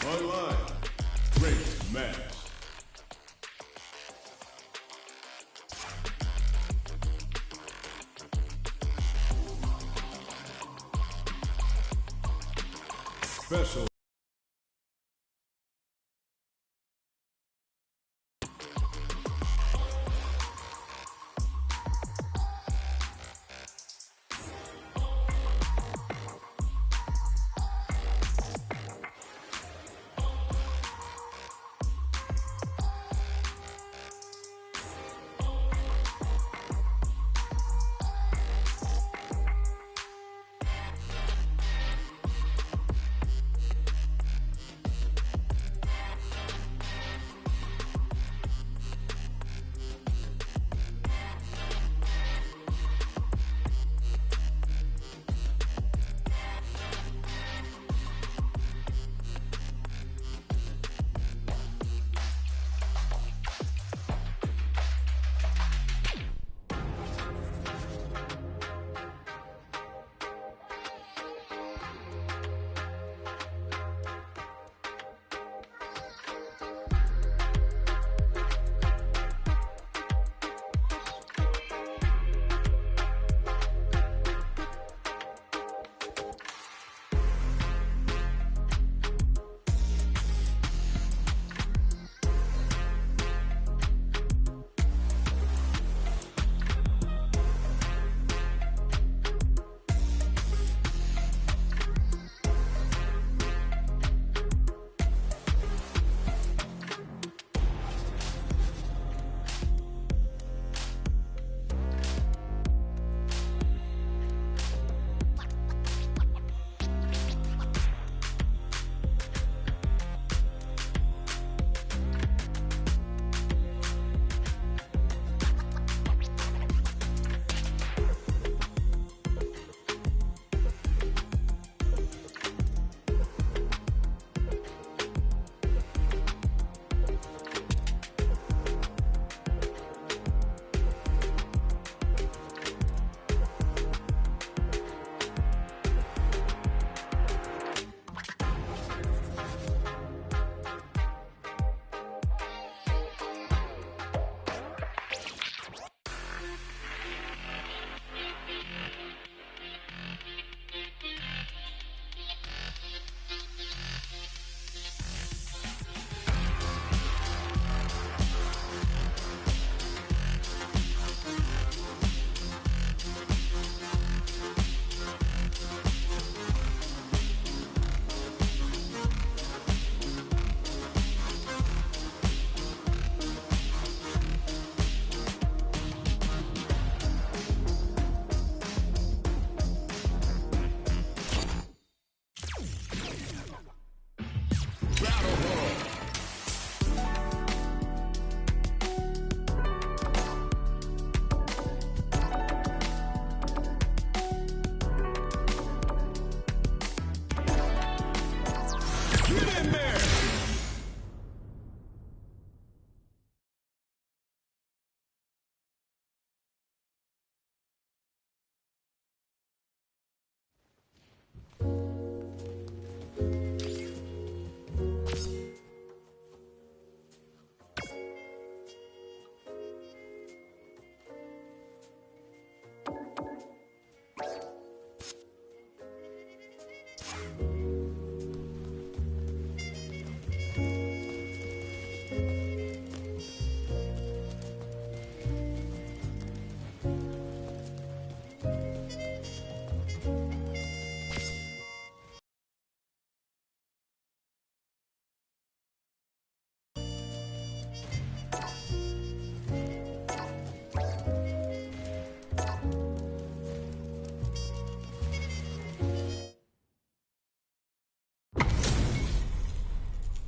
Online. Race match. Special.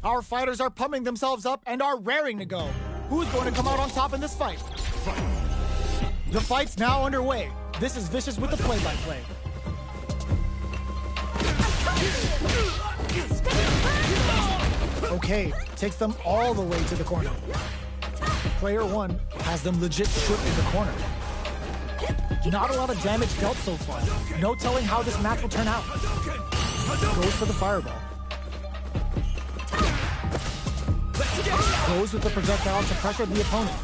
Our fighters are pumping themselves up and are raring to go. Who's going to come out on top in this fight? The fight's now underway. This is Vicious with the play-by-play. Okay, takes them all the way to the corner. Player one has them legit shook in the corner. Not a lot of damage dealt so far. No telling how this match will turn out. Goes for the fireball. Goes with the projectile to pressure the opponent.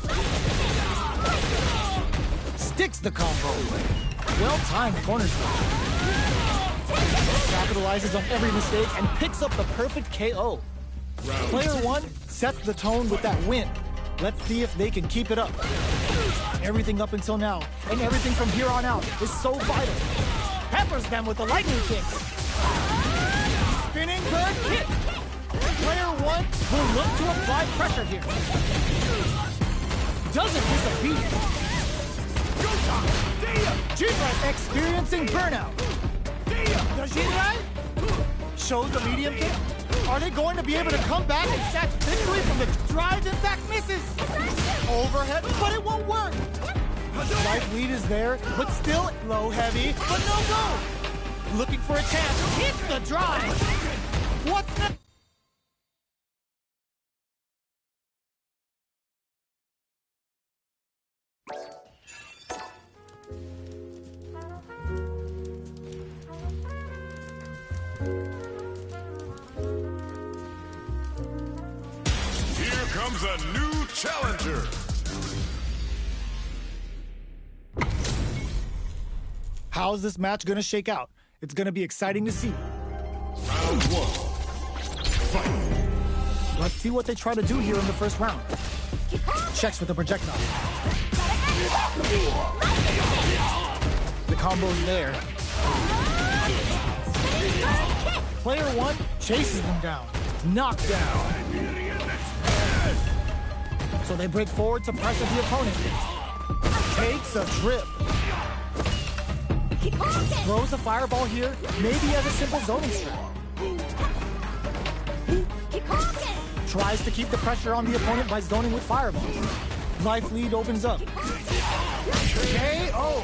Sticks the combo. Well-timed corner slam. Capitalizes on every mistake and picks up the perfect KO. Player one sets the tone with that win. Let's see if they can keep it up. Everything up until now, and everything from here on out, is so vital. Peppers them with the lightning kicks. Spinning bird kick. Player one will look to apply pressure here. Doesn't miss a beat. Jinrai experiencing burnout. The Jinrai shows the medium kick. Are they going to be able to come back and snatch victory from the drive impact misses? Overhead, but it won't work. Life lead is there, but still low heavy, but no go. Looking for a chance. Hits the drive. What's next? Here comes a new challenger. How's this match gonna shake out? It's gonna be exciting to see. Round one. Fight. Let's see what they try to do here in the first round. Checks with the projectile. The combo's there. Player one chases them down. Knockdown. So they break forward to pressure the opponent. Takes a trip. Throws a fireball here, maybe as a simple zoning strat. Tries to keep the pressure on the opponent by zoning with fireballs. Life lead opens up. KO!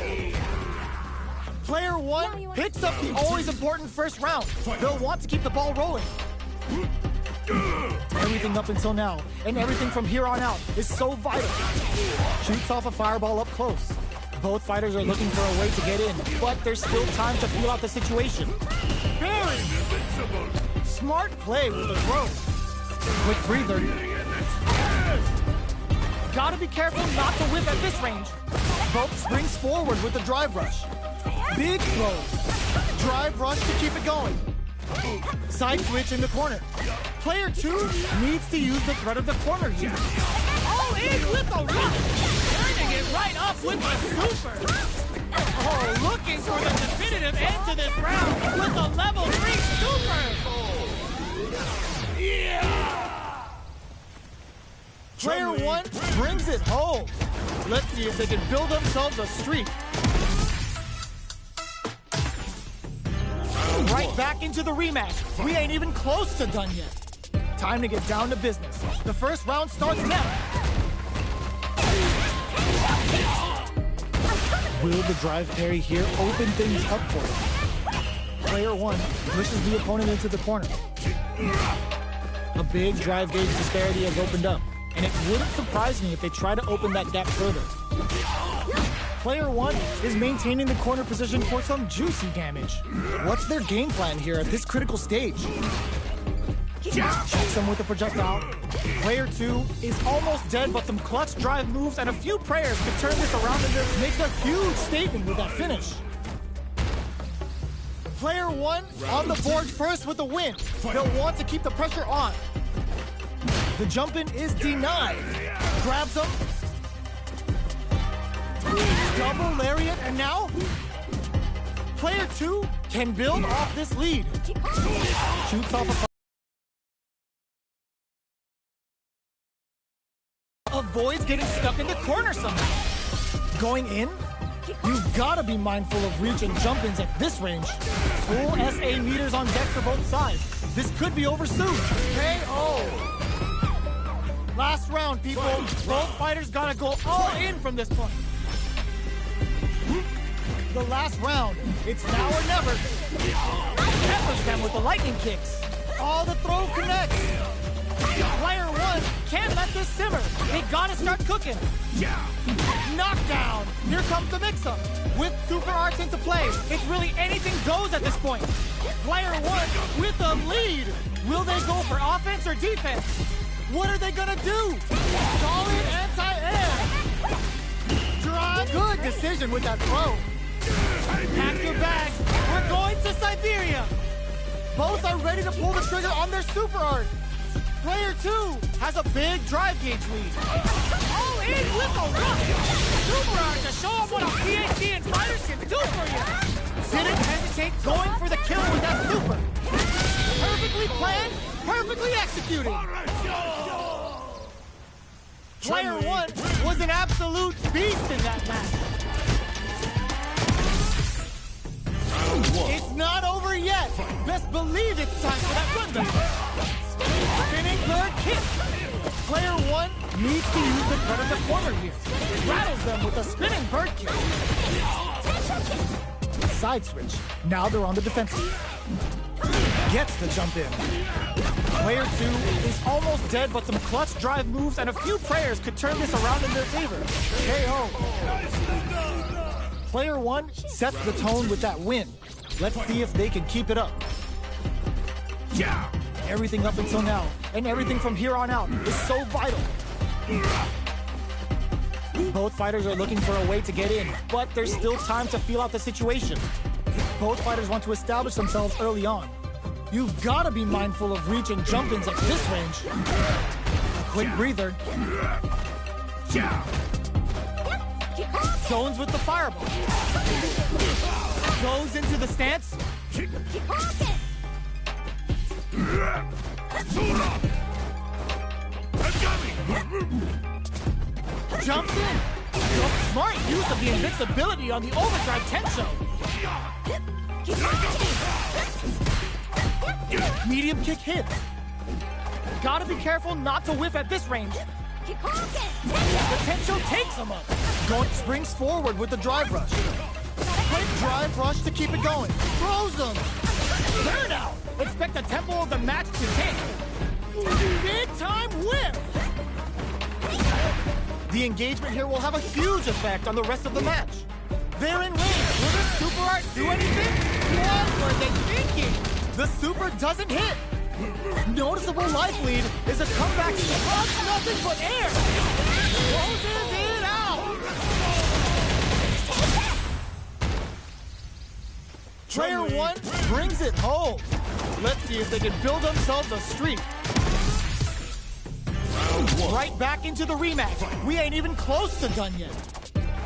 Player one picks up the always important first round. They'll want to keep the ball rolling. Everything up until now, and everything from here on out, is so vital. Shoots off a fireball up close. Both fighters are looking for a way to get in, but there's still time to feel out the situation. Very smart play with the throw. Quick breather. Gotta be careful not to whip at this range. Both springs forward with the drive rush. Big throws. Drive rush to keep it going. Side switch in the corner. Player two needs to use the threat of the corner here. All in with the rush. Turning it right up with the super. Oh, looking for the definitive end to this round with the level 3 super. Yeah! Player one brings it home. Let's see if they can build themselves a streak. Right back into the rematch. We ain't even close to done yet. Time to get down to business. The first round starts now. Will the drive parry here open things up for him? Player one pushes the opponent into the corner. A big drive gauge disparity has opened up, and it wouldn't surprise me if they try to open that gap further. Player one is maintaining the corner position for some juicy damage. What's their game plan here at this critical stage? Checks him with a projectile. Player two is almost dead, but some clutch drive moves and a few prayers could turn this around and makes a huge statement with that finish. Player one on the board first with a win. They'll want to keep the pressure on. The jump-in is denied. Grabs him. Double lariat, and now player two can build off this lead. Shoots off avoids getting stuck in the corner somehow. Going in, you've got to be mindful of reach and jump-ins at this range. Full SA meters on deck for both sides. This could be over soon. KO. Last round, people. Both fighters gotta go all in from this point. The last round. It's now or never. Peppers them with the lightning kicks. Oh, the throw connects. Player one can't let this simmer. They gotta start cooking. Knockdown. Here comes the mix-up. With super arts into play, it's really anything goes at this point. Player one with the lead. Will they go for offense or defense? What are they gonna do? Solid anti-air. Good decision with that throw. Pack your bags. We're going to Siberia. Both are ready to pull the trigger on their super art. Player 2 has a big drive gauge lead. All in with a rush. Super art to show off what a PhD in fighters can do for you. Didn't hesitate going for the kill with that super. Perfectly planned, perfectly executed. Player 1 was an absolute beast in that match. It's not over yet. Best believe it's time for that run back. Spinning bird kick. Player 1 needs to use the cut of the corner here. Rattles them with a spinning bird kick. Side switch. Now they're on the defensive. Gets the jump in. Player 2 is almost dead, but some clutch drive moves and a few prayers could turn this around in their favor. KO. Player 1 sets the tone with that win. Let's see if they can keep it up. Everything up until now, and everything from here on out, is so vital. Both fighters are looking for a way to get in, but there's still time to feel out the situation. Both fighters want to establish themselves early on. You've got to be mindful of reach and jump-ins at this range. A quick breather. Zones with the fireball. Goes into the stance. Jumps in. Smart use of the invincibility on the overdrive Tensho. Medium kick hits. Gotta be careful not to whiff at this range. The Tensho takes him up. Gonk springs forward with the drive rush. Quick drive rush to keep it going. Throws him. Turn out. Expect the tempo of the match to take. Big time whiff. The engagement here will have a huge effect on the rest of the match. They're in range. Will the super art do anything? What were they thinking? The super doesn't hit. Noticeable life lead is a comeback of nothing but air. Closes it out. Player 1 brings it home. Let's see if they can build themselves a streak. Right back into the rematch. We ain't even close to done yet.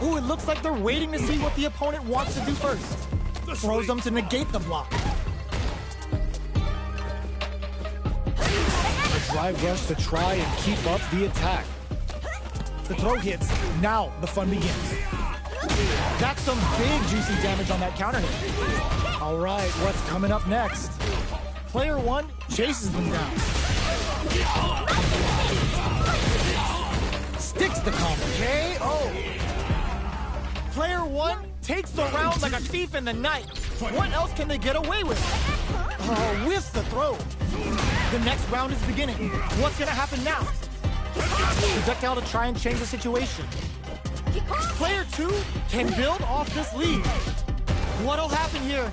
Ooh, it looks like they're waiting to see what the opponent wants to do first. Throws them to negate the block. A drive rush to try and keep up the attack. The throw hits. Now the fun begins. That's some big juicy damage on that counter hit. All right, what's coming up next? Player 1 chases them down. Sticks the combo. KO. Player 1 takes the round like a thief in the night. What else can they get away with? Whiffs the throw. The next round is beginning. What's gonna happen now? Projectile to try and change the situation. Player 2 can build off this lead. What'll happen here?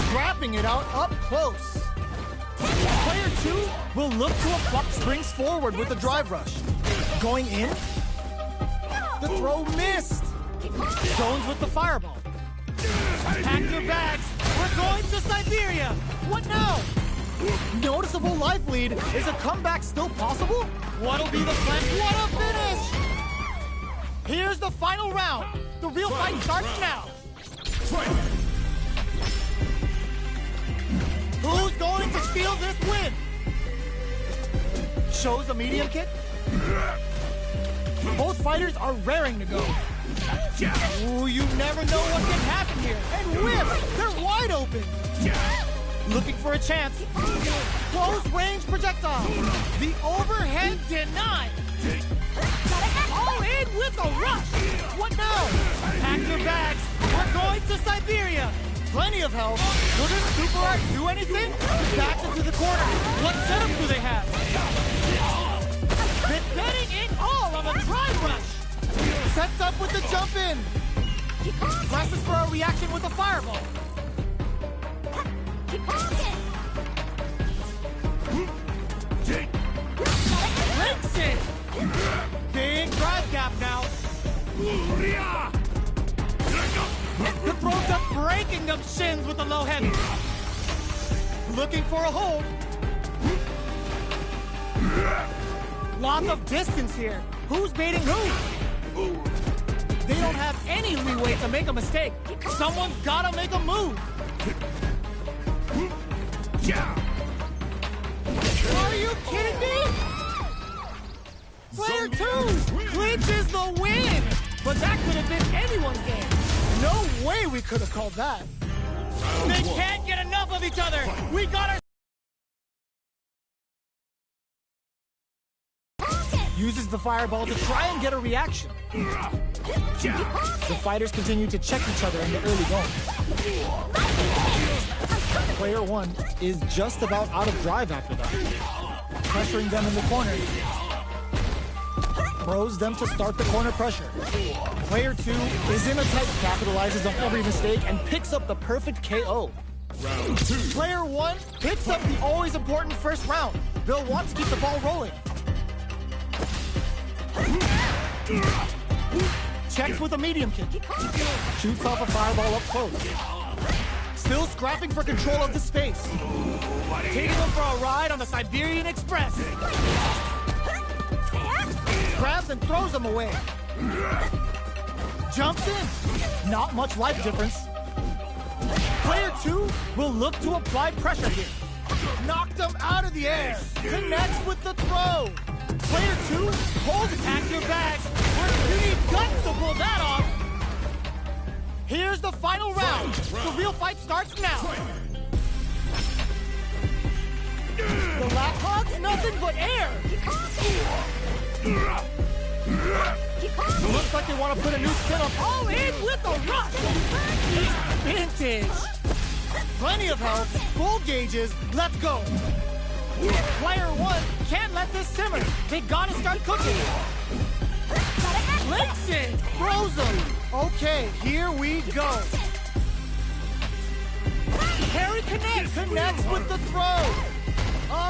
Scrapping it out up close. Player 2 will look to apply springs forward with the drive rush. Going in. The throw missed. Zones with the fireball. Pack your bags. We're going to Siberia. What now? Noticeable life lead. Is a comeback still possible? What'll be the plan? What a finish! Here's the final round. The real fight starts now. Who's going to steal this win? Shows a medium kick. Both fighters are raring to go. Ooh, you never know what can happen here. And whip! They're wide open. Looking for a chance. Close range projectile. The overhead denied. All in with a rush. What now? Pack your bags. We're going to Siberia. Plenty of health. Will this super art do anything? Back into the corner. What setup do they have? They're betting it all on the drive rush. Sets up with the jump in. Presses for a reaction with a fireball. Cooking them shins with the low heavy. Looking for a hold. Lots of distance here. Who's baiting who? They don't have any leeway to make a mistake. Someone's gotta make a move. Are you kidding me? Player 2 clinches the win! But that could have been anyone's game. No way we could have called that. They can't get enough of each other. We got our... Uses the fireball to try and get a reaction. The fighters continue to check each other in the early going. Player 1 is just about out of drive after that. Pressuring them in the corner. Throws them to start the corner pressure. Player 2 is in a tight, capitalizes on every mistake, and picks up the perfect KO. Round 2. Player 1 picks up the always important first round. They'll want to keep the ball rolling. Checks with a medium kick. Shoots off a fireball up close. Still scrapping for control of the space. Taking them for a ride on the Siberian Express. Grabs and throws them away. Jumps in. Not much life difference. Player 2 will look to apply pressure here. Knocked them out of the air. Connects with the throw. Player 2, pack your bags. You need guts to pull that off. Here's the final round. The real fight starts now. The lap hog's nothing but air. Looks like they want to put a new spin up. All in with the rush. Vintage. Plenty of health, full gauges. Let's go. Player 1 can't let this simmer. They gotta start cooking. Licks it. Throws them. Okay, here we go. Harry connects with the throw.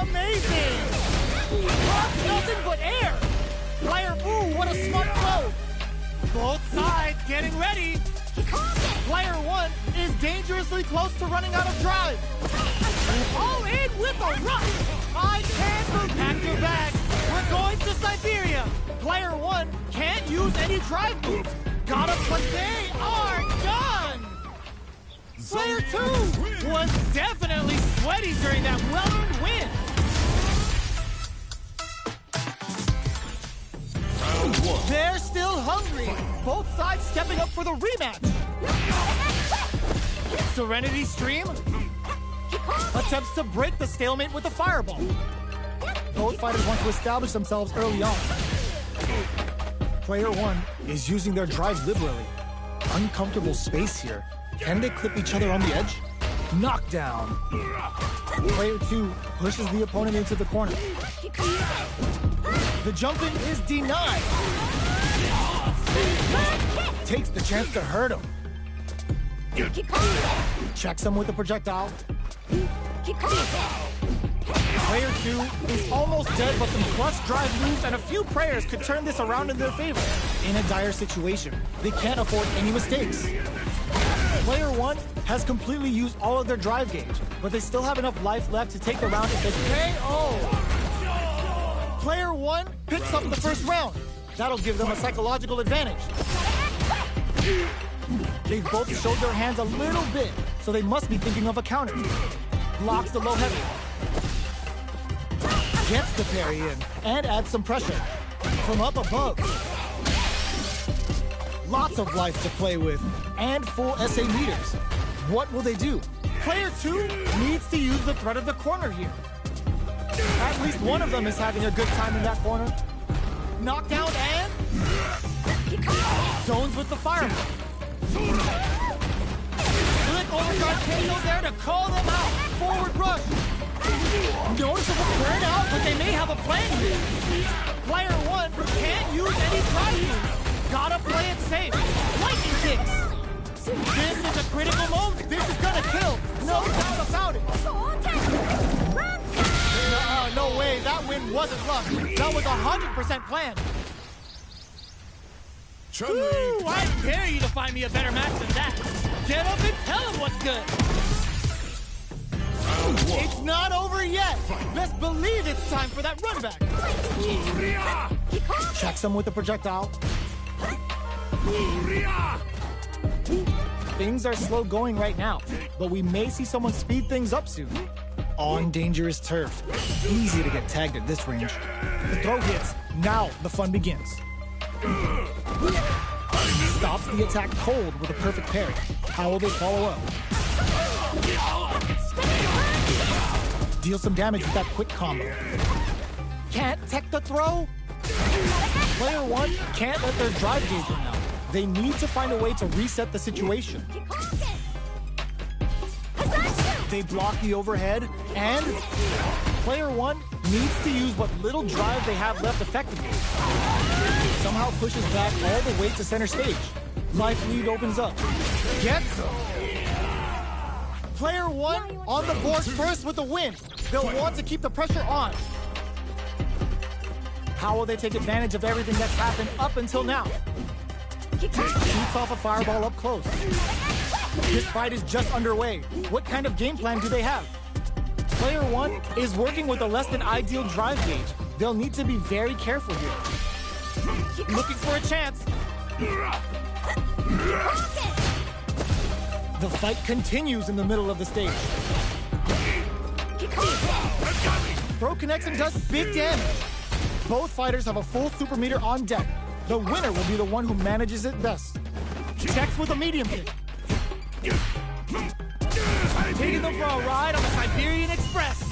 Amazing. Nothing but air. Player, ooh, what a smart throw. Both sides getting ready. Player 1 is dangerously close to running out of drive. All in with a rush. I can't move. Pack your bags. We're going to Siberia. Player 1 can't use any drive moves. But they are done. Player 2 was definitely sweaty during that well-earned win. Round 1. They're still hungry. Both sides stepping up for the rematch. Serenity Stream attempts to break the stalemate with a fireball. Both fighters want to establish themselves early on. Player 1 is using their drive liberally. Uncomfortable space here. Can they clip each other on the edge? Knockdown. Player 2 pushes the opponent into the corner. The jumping is denied. Takes the chance to hurt him. Checks him with a projectile. Player 2 is almost dead, but some clutch drive moves and a few prayers could turn this around in their favor. In a dire situation, they can't afford any mistakes. Player 1 has completely used all of their drive gauge, but they still have enough life left to take the round if they KO. Player 1 picks up the first round. That'll give them a psychological advantage. They've both showed their hands a little bit, so they must be thinking of a counter. Blocks the low heavy. Gets the parry in and adds some pressure from up above. Lots of life to play with and full SA meters. What will they do? Player 2 needs to use the threat of the corner here. At least one of them is having a good time in that corner. Knockdown and zones with the fireball. Slick overguard KO there to call them out. Forward rush. Noticeable burnout, but they may have a plan here. Player 1 can't use any drive moves. Gotta play it safe. Lightning kicks. This is a critical moment. This is gonna kill. No doubt about it. No way. That win wasn't luck. That was 100% planned. Chun-Li. I dare you to find me a better match than that. Get up and tell him what's good. Round 1. It's not over yet. Best believe it's time for that run back. Checks him with the projectile. Things are slow going right now, but we may see someone speed things up soon. On dangerous turf. Easy to get tagged at this range. The throw hits. Now the fun begins. Stops the attack cold with a perfect parry. How will they follow up? Deal some damage with that quick combo. Can't tech the throw? Player 1 can't let their drive gauge run out. They need to find a way to reset the situation. They block the overhead, and player 1 needs to use what little drive they have left effectively. Somehow pushes back all the way to center stage. Life lead opens up. Gets him. Player 1 on the board first with the win. They'll want to keep the pressure on. How will they take advantage of everything that's happened up until now? Shoots off a fireball up close. This fight is just underway. What kind of game plan do they have? Player 1 is working with a less than ideal drive gauge. They'll need to be very careful here. Looking for a chance. The fight continues in the middle of the stage. Throw connects and does big damage. Both fighters have a full super meter on deck. The winner will be the one who manages it best. Checks with a medium kick. Taking them for a ride on the Siberian Express.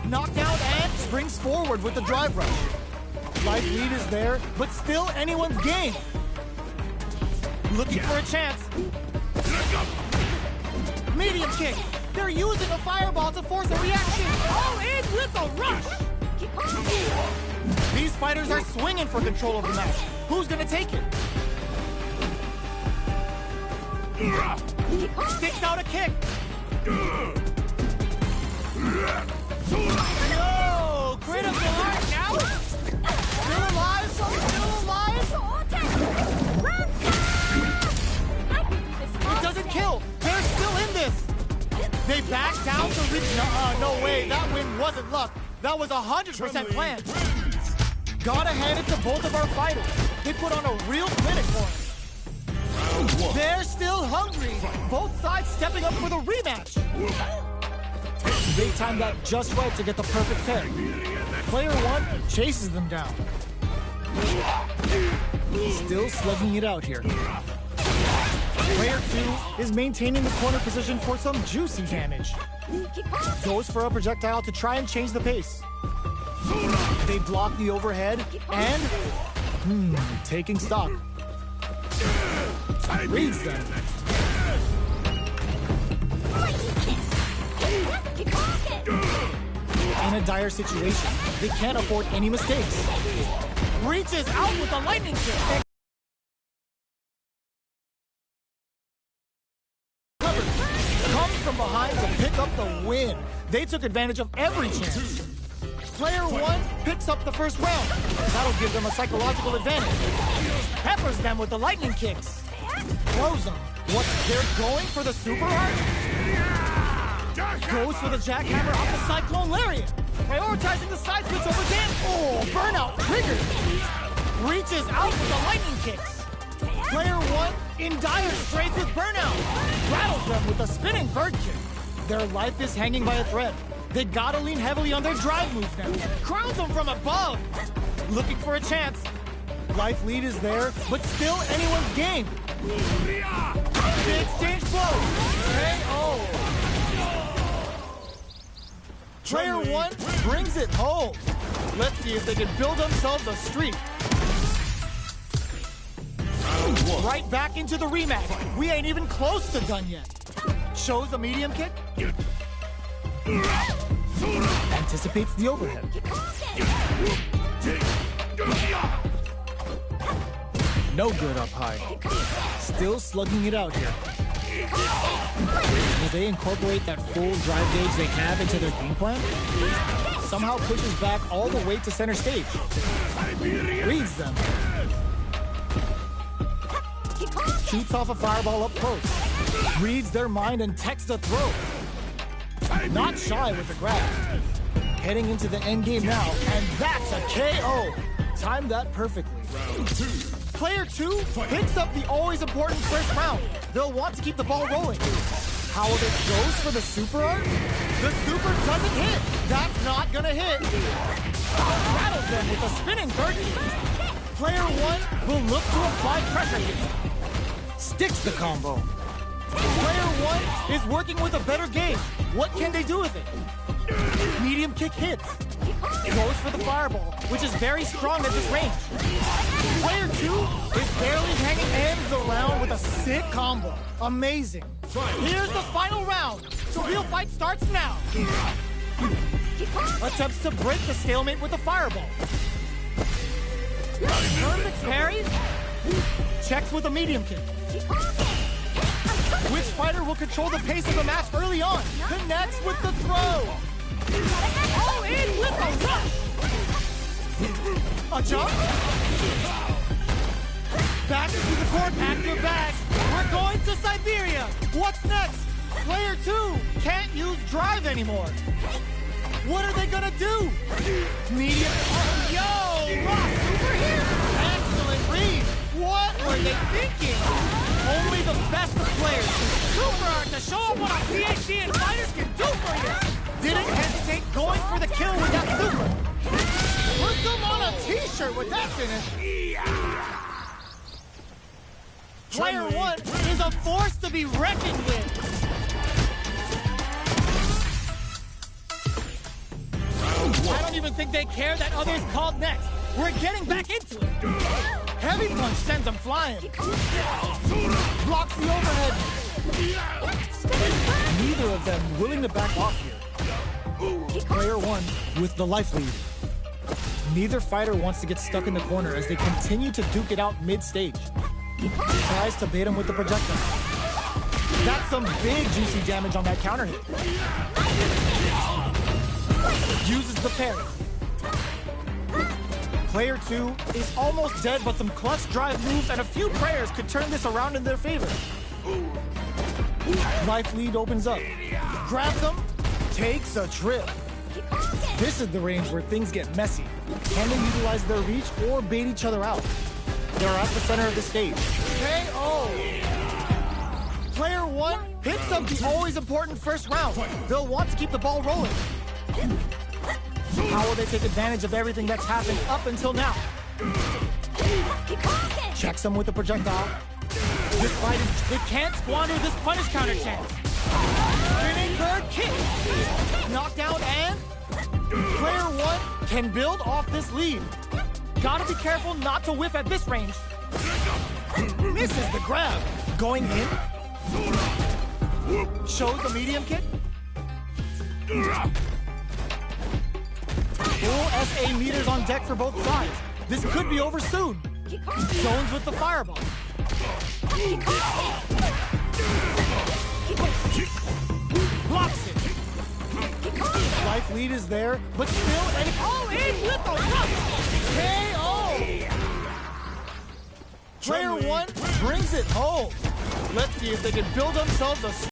Knockdown and springs forward with the drive rush. Life lead is there, but still anyone's game. Looking for a chance. Medium kick. They're using a fireball to force a reaction. All in with a rush. These fighters are swinging for control of the match. Who's gonna take it? Sticks out a kick. No! Critical art now? Still alive? Still alive? It doesn't kill. They're still in this. They back down to reach. No way. That win wasn't luck. That was 100% planned. Gotta hand it to both of our fighters. They put on a real clinic for us. They're still hungry. Both sides stepping up for the rematch. They timed that just right to get the perfect pair. Player 1 chases them down. Still slugging it out here. Player 2 is maintaining the corner position for some juicy damage. Goes for a projectile to try and change the pace. They block the overhead and taking stock. Reads them. In a dire situation, they can't afford any mistakes. Reaches out with a lightning kick. Comes from behind to pick up the win. They took advantage of every chance. Player 1 picks up the first round. That'll give them a psychological advantage. Peppers them with the lightning kicks. Throws them. What? They're going for the super heart? Goes for the jackhammer off the cyclone lariat. Prioritizing the side switch over damage. Oh, burnout triggered. Reaches out with the lightning kicks. Player 1 in dire straits with burnout. Rattles them with a spinning bird kick. Their life is hanging by a thread. They gotta lean heavily on their drive moves now. Crowns them from above. Looking for a chance. Life lead is there, but still anyone's game. They exchange blows. KO. Player 1 brings it home. Let's see if they can build themselves a streak. Right back into the rematch. We ain't even close to done yet. Shows a medium kick. Anticipates the overhead. No good up high. Still slugging it out here. Will they incorporate that full drive gauge they have into their game plan? Somehow pushes back all the way to center stage. Reads them. Shoots off a fireball up close. Reads their mind and texts a throw. Not shy with the grab. Heading into the end game now, and that's a KO. Timed that perfectly. Round 2. Player 2 picks up the always important first round. They'll want to keep the ball rolling. How it goes for the super art? The super doesn't hit. That's not gonna hit. Rattles them with a spinning third. Player 1 will look to apply pressure here. Sticks the combo. Player 1 is working with a better gauge. What can they do with it? Medium kick hits. Goes for the fireball, which is very strong at this range. Player 2 is barely hanging ends around with a sick combo. Amazing. Here's the final round. The real fight starts now. Attempts to break the stalemate with a fireball. Perfect parry. Checks with a medium kick. Which fighter will control the pace of the match early on? Connects with the throw. All in with a rush. A jump. Back into the court, pack your bags. We're going to Siberia. What's next? Player 2 can't use drive anymore. What are they gonna do? Medium. Oh, yo! Rock super here. Excellent read. What were they thinking? Only the best of players. Super art to show them what a PhD and fighters can do for you. Didn't hesitate going for the kill with that super. Put them on a t-shirt with that finish. Player 1 is a force to be reckoned with. I don't even think they care that others called next. We're getting back into it. Heavy punch sends them flying. Blocks the overhead. Neither of them willing to back off here. Player 1 with the life lead. Neither fighter wants to get stuck in the corner as they continue to duke it out mid-stage. Tries to bait him with the projectile. That's some big juicy damage on that counter hit. Uses the parry. Player 2 is almost dead, but some clutch drive moves and a few prayers could turn this around in their favor. Life lead opens up. Grabs them, takes a trip. This is the range where things get messy. Can they utilize their reach or bait each other out? They're at the center of the stage. KO! Player 1 picks up the always important first round. They'll want to keep the ball rolling. How will they take advantage of everything that's happened up until now? Checks them with a projectile. This fight is, they can't squander this punish counter chance. Spinning third kick. Knockdown and player 1 can build off this lead. Gotta be careful not to whiff at this range. Misses the grab. Going in. Shows the medium kick. Full SA meters on deck for both sides. This could be over soon. Zones with the fireball. Blocks it. Life lead is there, but still an all in with the rush. KO. Player 1 brings it home. Let's see if they can build themselves a